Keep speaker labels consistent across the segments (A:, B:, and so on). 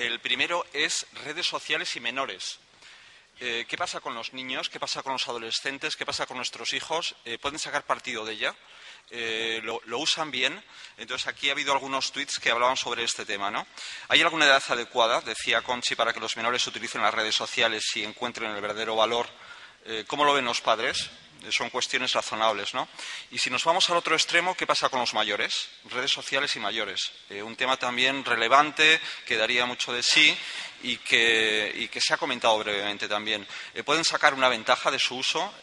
A: El primero es redes sociales y menores. ¿Qué pasa con los niños? ¿Qué pasa con los adolescentes? ¿Qué pasa con nuestros hijos? ¿Pueden sacar partido de ella? ¿Lo usan bien? Entonces, aquí ha habido algunos tuits que hablaban sobre este tema, ¿no? ¿Hay alguna edad adecuada, decía Conchi, para que los menores utilicen las redes sociales y encuentren el verdadero valor? ¿Cómo lo ven los padres? Son cuestiones razonables, ¿no? Y si nos vamos al otro extremo, ¿qué pasa con los mayores? Redes sociales y mayores. Un tema también relevante, que daría mucho de sí y que se ha comentado brevemente también. ¿Pueden sacar una ventaja de su uso?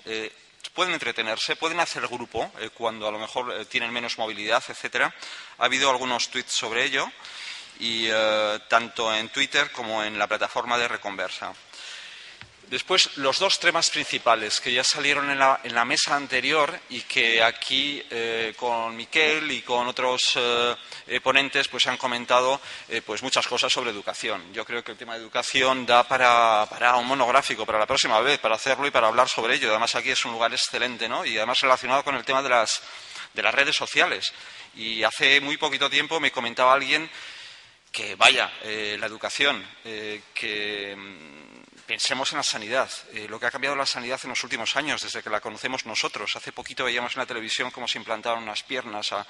A: Pueden entretenerse, pueden hacer grupo cuando a lo mejor tienen menos movilidad, etcétera. Ha habido algunos tweets sobre ello, y tanto en Twitter como en la plataforma de Reconversa. Después, los dos temas principales que ya salieron en la mesa anterior y que aquí con Miquel y con otros ponentes pues han comentado pues muchas cosas sobre educación. Yo creo que el tema de educación da para un monográfico para la próxima vez, para hacerlo y para hablar sobre ello. Además, aquí es un lugar excelente, ¿no? Y además relacionado con el tema de las redes sociales. Y hace muy poquito tiempo me comentaba alguien que, vaya, la educación, pensemos en la sanidad, lo que ha cambiado la sanidad en los últimos años, desde que la conocemos nosotros. Hace poquito veíamos en la televisión cómo se implantaban unas piernas a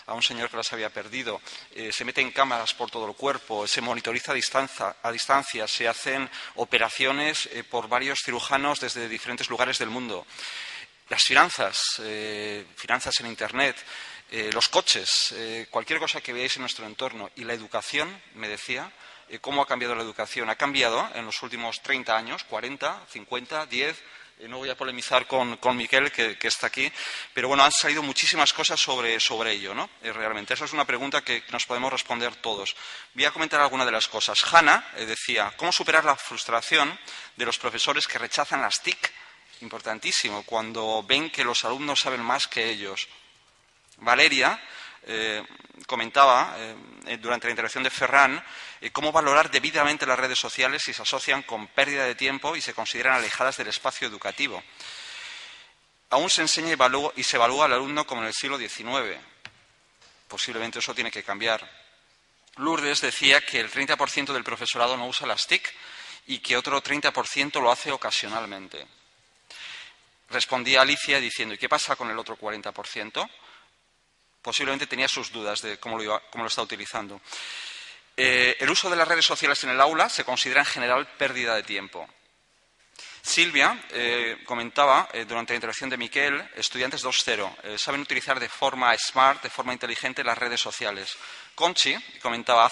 A: un señor que las había perdido. Se meten cámaras por todo el cuerpo, se monitoriza a distancia, se hacen operaciones por varios cirujanos desde diferentes lugares del mundo. Las finanzas en Internet, los coches, cualquier cosa que veáis en nuestro entorno. Y la educación, me decía, ¿cómo ha cambiado la educación? Ha cambiado en los últimos 30 años, 40, 50, 10... No voy a polemizar con Miquel, que está aquí, pero bueno, han salido muchísimas cosas sobre ello, ¿no? Realmente, esa es una pregunta que nos podemos responder todos. Voy a comentar algunas de las cosas. Hanna decía, ¿cómo superar la frustración de los profesores que rechazan las TIC? Importantísimo, cuando ven que los alumnos saben más que ellos. Valeria comentaba durante la intervención de Ferran cómo valorar debidamente las redes sociales si se asocian con pérdida de tiempo y se consideran alejadas del espacio educativo. Aún se enseña y se evalúa al alumno como en el siglo XIX. Posiblemente eso tiene que cambiar. Lourdes decía que el 30% del profesorado no usa las TIC y que otro 30% lo hace ocasionalmente. Respondía Alicia diciendo, ¿y qué pasa con el otro 40%? Posiblemente tenía sus dudas de cómo lo está utilizando. El uso de las redes sociales en el aula se considera en general pérdida de tiempo. Silvia comentaba durante la intervención de Miquel, estudiantes 2.0, saben utilizar de forma smart, de forma inteligente las redes sociales. Conchi comentaba,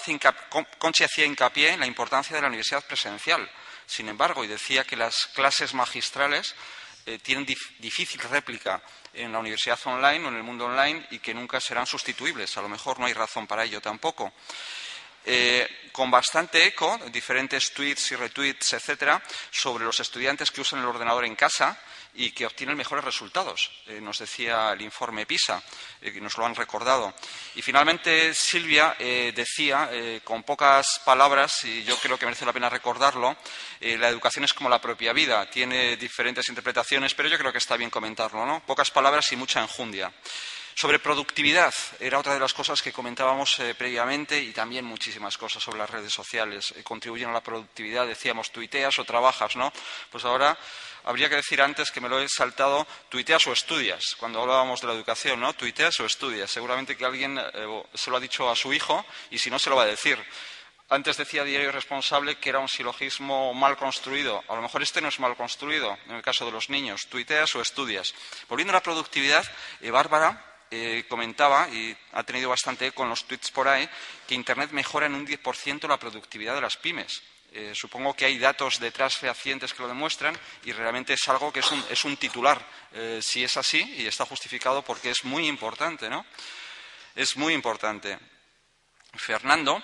A: Conchi hacía hincapié en la importancia de la universidad presencial. Sin embargo, y decía que las clases magistrales tienen difícil réplica en la universidad online o en el mundo online y que nunca serán sustituibles. A lo mejor no hay razón para ello tampoco. Con bastante eco, diferentes tweets y retweets, etcétera, sobre los estudiantes que usan el ordenador en casa y que obtienen mejores resultados. Nos decía el informe PISA, que nos lo han recordado. Y finalmente Silvia decía, con pocas palabras, y yo creo que merece la pena recordarlo, la educación es como la propia vida, tiene diferentes interpretaciones, pero yo creo que está bien comentarlo, ¿no? Pocas palabras y mucha enjundia. Sobre productividad, era otra de las cosas que comentábamos previamente, y también muchísimas cosas sobre las redes sociales. Contribuyen a la productividad, decíamos, tuiteas o trabajas, ¿no? Pues ahora habría que decir antes, que me lo he saltado, tuiteas o estudias, cuando hablábamos de la educación, ¿no? Tuiteas o estudias. Seguramente que alguien se lo ha dicho a su hijo y si no se lo va a decir. Antes decía Diario Responsable que era un silogismo mal construido. A lo mejor este no es mal construido, en el caso de los niños. Tuiteas o estudias. Volviendo a la productividad, Bárbara comentaba, y ha tenido bastante eco en los tweets por ahí, que Internet mejora en un 10% la productividad de las pymes. Supongo que hay datos detrás fehacientes que lo demuestran y realmente es algo que es un titular. Si es así, y está justificado porque es muy importante, ¿no? Es muy importante. Fernando,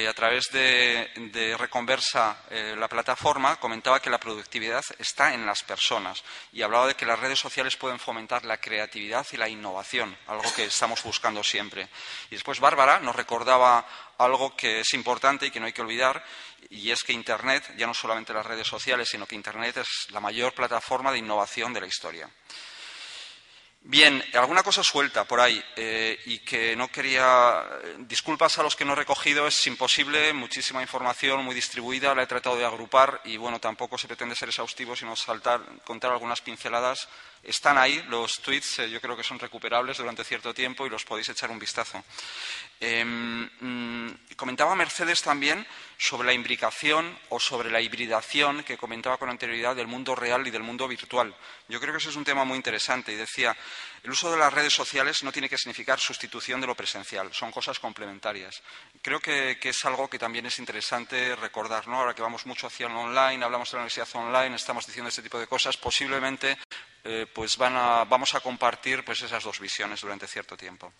A: a través de Reconversa, la plataforma, comentaba que la productividad está en las personas y hablaba de que las redes sociales pueden fomentar la creatividad y la innovación, algo que estamos buscando siempre. Y después Bárbara nos recordaba algo que es importante y que no hay que olvidar, y es que Internet, ya no solamente las redes sociales, sino que Internet es la mayor plataforma de innovación de la historia. Bien, alguna cosa suelta por ahí y que no quería... Disculpas a los que no he recogido, es imposible, muchísima información muy distribuida, la he tratado de agrupar y, bueno, tampoco se pretende ser exhaustivo, sino contar algunas pinceladas. Están ahí los tweets, yo creo que son recuperables durante cierto tiempo y los podéis echar un vistazo. Comentaba Mercedes también sobre la imbricación o sobre la hibridación que comentaba con anterioridad del mundo real y del mundo virtual. Yo creo que ese es un tema muy interesante y decía, el uso de las redes sociales no tiene que significar sustitución de lo presencial, son cosas complementarias. Creo que es algo que también es interesante recordar, ¿no? Ahora que vamos mucho hacia el online, hablamos de la universidad online, estamos diciendo este tipo de cosas, posiblemente pues vamos a compartir pues esas dos visiones durante cierto tiempo.